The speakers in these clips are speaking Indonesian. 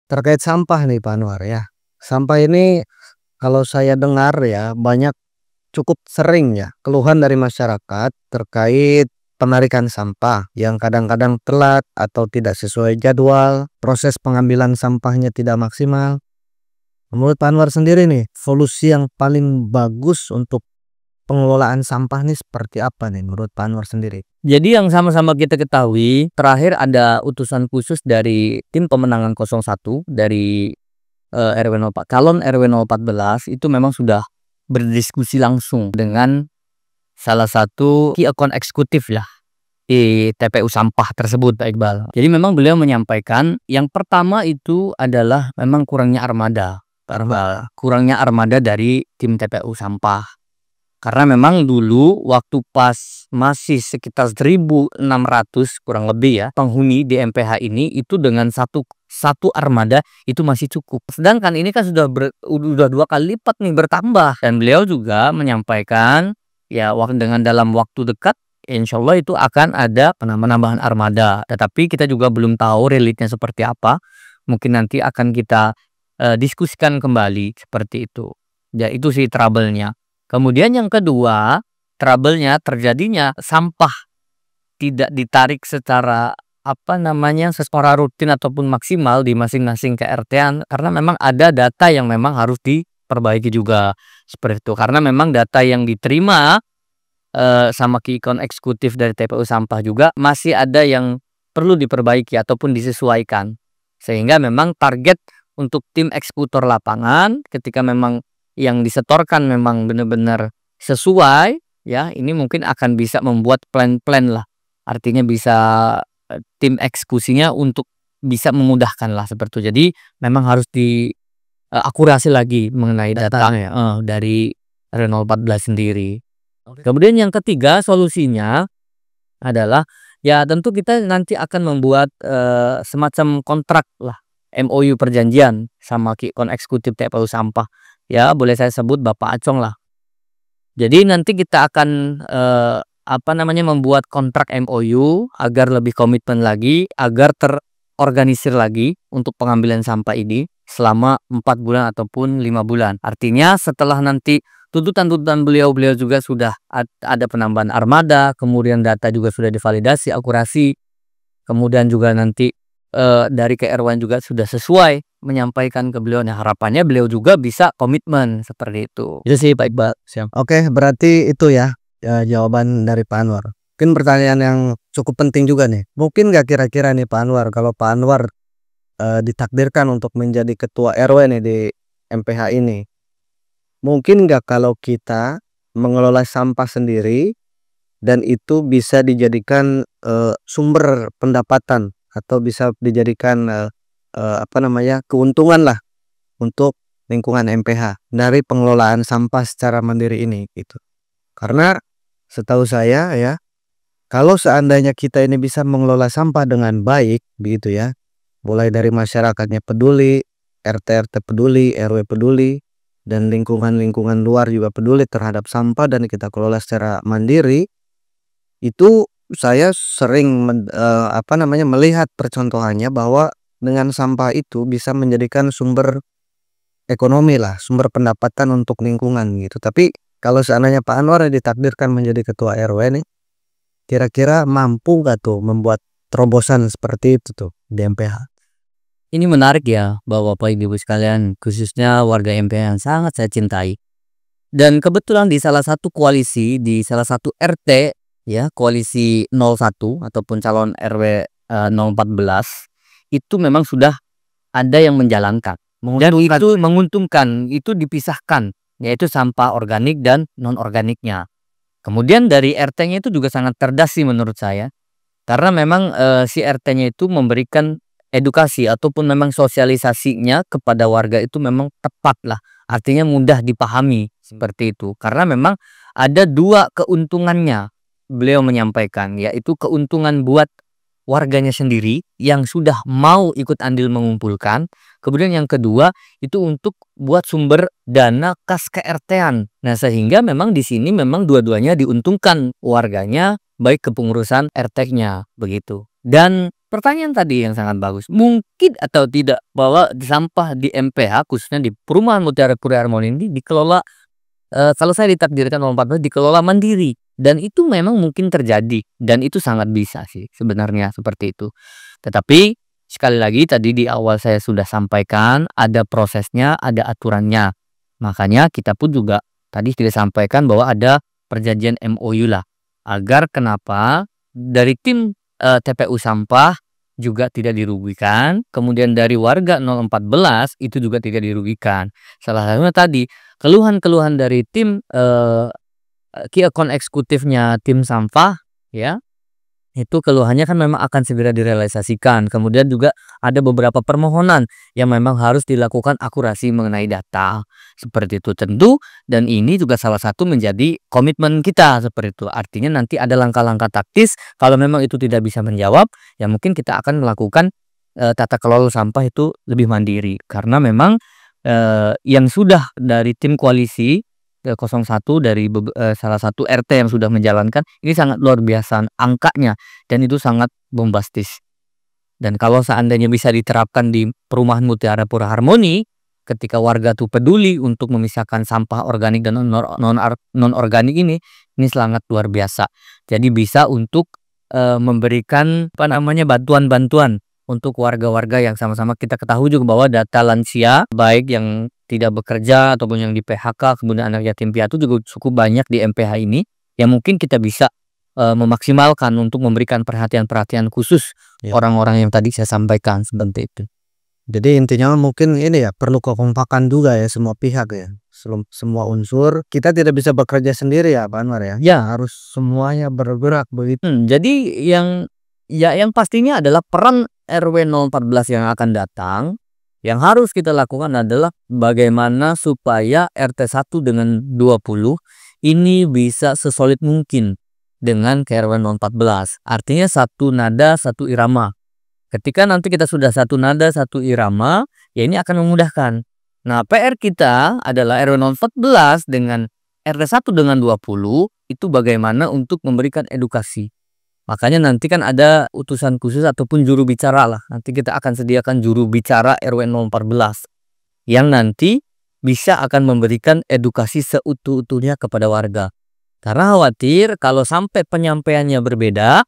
Terkait sampah nih Pak Anwar ya. Sampah ini kalau saya dengar ya banyak cukup sering ya keluhan dari masyarakat terkait penarikan sampah yang kadang-kadang telat atau tidak sesuai jadwal, proses pengambilan sampahnya tidak maksimal. Menurut Pak Anwar sendiri nih, solusi yang paling bagus untuk pengelolaan sampah nih seperti apa nih menurut Pak Anwar sendiri? Jadi yang sama-sama kita ketahui, terakhir ada utusan khusus dari tim pemenangan 01 dari RW 04, calon RW 014 itu memang sudah berdiskusi langsung dengan salah satu key account eksekutif lah di TPU sampah tersebut, Pak Iqbal. Jadi memang beliau menyampaikan yang pertama itu adalah memang kurangnya armada, Pak Iqbal. Kurangnya armada dari tim TPU sampah. Karena memang dulu waktu pas masih sekitar 1.600 kurang lebih ya penghuni di MPH ini itu dengan satu armada itu masih cukup. Sedangkan ini kan sudah 2 kali lipat nih bertambah. Dan beliau juga menyampaikan ya dengan dalam waktu dekat insya Allah itu akan ada penambahan armada. Tetapi kita juga belum tahu realitinya seperti apa. Mungkin nanti akan kita diskusikan kembali seperti itu. Ya itu sih trouble-nya. Kemudian yang kedua, trouble-nya terjadinya sampah tidak ditarik secara secara rutin ataupun maksimal di masing-masing KRT-an karena memang ada data yang memang harus diperbaiki juga seperti itu. Karena memang data yang diterima sama key account eksekutif dari TPU sampah juga masih ada yang perlu diperbaiki ataupun disesuaikan. Sehingga memang target untuk tim eksekutor lapangan ketika memang yang disetorkan memang benar-benar sesuai ya, ini mungkin akan bisa membuat plan-plan lah. Artinya bisa tim eksekusinya untuk bisa memudahkan lah seperti itu. Jadi memang harus akurasi lagi mengenai data dari RW 014 sendiri. Kemudian yang ketiga solusinya adalah ya tentu kita nanti akan membuat semacam kontrak lah, MOU perjanjian sama key account eksekutif TPU sampah. Ya boleh saya sebut Bapak Acong lah. Jadi nanti kita akan membuat kontrak MOU agar lebih komitmen lagi, agar terorganisir lagi untuk pengambilan sampah ini selama 4 bulan ataupun 5 bulan. Artinya setelah nanti tuntutan beliau juga sudah ada penambahan armada, kemudian data juga sudah divalidasi akurasi, kemudian juga nanti dari KRW juga sudah sesuai menyampaikan ke beliau. Nah harapannya beliau juga bisa komitmen seperti itu. Itu sih Pak Iqbal. Siap. Oke, berarti itu ya jawaban dari Pak Anwar. Mungkin pertanyaan yang cukup penting juga nih. Mungkin nggak kira-kira nih Pak Anwar kalau Pak Anwar ditakdirkan untuk menjadi ketua RW nih di MPH ini, mungkin nggak kalau kita mengelola sampah sendiri dan itu bisa dijadikan sumber pendapatan atau bisa dijadikan keuntungan lah untuk lingkungan MPH dari pengelolaan sampah secara mandiri ini gitu. Karena setahu saya ya, kalau seandainya kita ini bisa mengelola sampah dengan baik begitu ya, mulai dari masyarakatnya peduli, RT peduli, RW peduli, dan lingkungan luar juga peduli terhadap sampah dan kita kelola secara mandiri, itu saya sering melihat percontohannya bahwa dengan sampah itu bisa menjadikan sumber ekonomi lah, sumber pendapatan untuk lingkungan gitu. Tapi kalau seandainya Pak Anwar ditakdirkan menjadi ketua RW nih, kira-kira mampu gak tuh membuat terobosan seperti itu tuh di MPH? Ini menarik ya Bapak Ibu sekalian, khususnya warga MPH yang sangat saya cintai. Dan kebetulan di salah satu koalisi, di salah satu RT ya, koalisi 01 ataupun calon RW 014 itu memang sudah ada yang menjalankan. Dan itu menguntungkan, itu dipisahkan, yaitu sampah organik dan non-organiknya. Kemudian dari RT-nya itu juga sangat cerdas sih menurut saya. Karena memang si RT-nya itu memberikan edukasi ataupun memang sosialisasinya kepada warga itu memang tepat lah. Artinya mudah dipahami seperti itu. Karena memang ada 2 keuntungannya beliau menyampaikan, yaitu keuntungan buat warganya sendiri yang sudah mau ikut andil mengumpulkan. Kemudian yang kedua itu untuk buat sumber dana kas KRT-an. Nah sehingga memang di sini memang dua-duanya diuntungkan warganya, baik kepengurusan RT-nya begitu. Dan Pertanyaan tadi yang sangat bagus. Mungkin atau tidak bahwa sampah di MPH khususnya di Perumahan Mutiara Pura Harmoni ini dikelola, kalau saya ditakdirkan oleh 14 dikelola mandiri, dan itu memang mungkin terjadi dan itu sangat bisa sih sebenarnya seperti itu. Tetapi sekali lagi tadi di awal saya sudah sampaikan ada prosesnya, ada aturannya. Makanya kita pun juga tadi sudah sampaikan bahwa ada perjanjian MOU lah, agar kenapa dari tim TPU sampah juga tidak dirugikan, kemudian dari warga 014 itu juga tidak dirugikan. Salah satunya tadi keluhan-keluhan dari tim key account eksekutifnya tim sampah ya, itu keluhannya kan memang akan segera direalisasikan. Kemudian juga ada beberapa permohonan yang memang harus dilakukan akurasi mengenai data. Seperti itu tentu, dan ini juga salah satu menjadi komitmen kita seperti itu. Artinya nanti ada langkah-langkah taktis kalau memang itu tidak bisa menjawab, ya mungkin kita akan melakukan tata kelola sampah itu lebih mandiri. Karena memang yang sudah dari tim koalisi 01 dari salah satu RT yang sudah menjalankan ini sangat luar biasa angkanya, dan itu sangat bombastis. Dan kalau seandainya bisa diterapkan di Perumahan Mutiara Pura Harmoni, ketika warga tuh peduli untuk memisahkan sampah organik dan non organik ini sangat luar biasa. Jadi bisa untuk memberikan bantuan-bantuan untuk warga-warga yang sama-sama kita ketahui juga bahwa data lansia baik yang tidak bekerja ataupun yang di PHK, kemudian anak yatim piatu juga cukup banyak di MPH ini, yang mungkin kita bisa memaksimalkan untuk memberikan perhatian-perhatian khusus Ya. orang-orang yang tadi saya sampaikan seperti itu. Jadi intinya mungkin ini ya, perlu kekompakan juga ya semua pihak ya, semua unsur. Kita tidak bisa bekerja sendiri ya Pak Anwar ya. Ya. Harus semuanya bergerak begitu. Jadi yang pastinya adalah peran RW 014 yang akan datang. Yang harus kita lakukan adalah bagaimana supaya RT 1 dengan 20 ini bisa sesolid mungkin dengan RW 014. Artinya satu nada, satu irama. Ketika nanti kita sudah satu nada, satu irama, ya ini akan memudahkan. Nah, PR kita adalah RW 014 dengan RT 1 dengan 20 itu bagaimana untuk memberikan edukasi. Makanya nanti kan ada utusan khusus ataupun juru bicara lah. Nanti kita akan sediakan juru bicara RW 014 yang nanti bisa akan memberikan edukasi seutuh-utuhnya kepada warga. Karena khawatir kalau sampai penyampaiannya berbeda,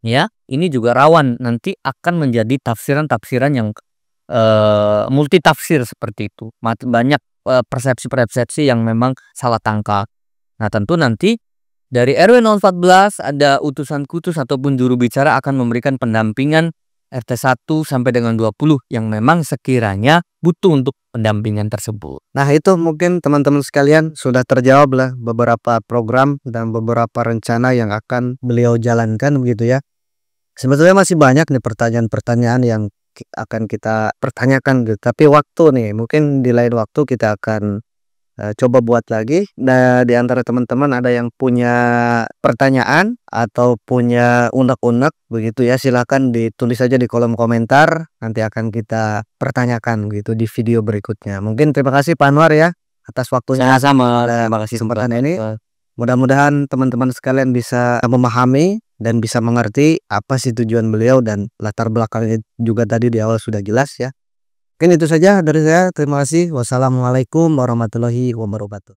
ya ini juga rawan nanti akan menjadi tafsiran-tafsiran yang multitafsir seperti itu. Banyak persepsi-persepsi yang memang salah tangkap. Nah tentu nanti dari RW 014 ada utusan khusus ataupun juru bicara akan memberikan pendampingan RT 1 sampai dengan 20 yang memang sekiranya butuh untuk pendampingan tersebut. Nah itu mungkin teman-teman sekalian sudah terjawab lah beberapa program dan beberapa rencana yang akan beliau jalankan begitu ya. Sebetulnya masih banyak nih pertanyaan-pertanyaan yang akan kita pertanyakan gitu. Tapi waktu nih mungkin di lain waktu kita akan coba buat lagi. Nah, di antara teman-teman ada yang punya pertanyaan atau punya unek-unek begitu ya, silakan ditulis saja di kolom komentar. Nanti akan kita pertanyakan gitu di video berikutnya. Mungkin terima kasih Pak Anwar ya atas waktunya. Sama-sama. Terima kasih Kesempatan ini. Mudah-mudahan teman-teman sekalian bisa memahami dan bisa mengerti apa sih tujuan beliau, dan latar belakangnya juga tadi di awal sudah jelas ya. Mungkin itu saja dari saya. Terima kasih. Wassalamualaikum warahmatullahi wabarakatuh.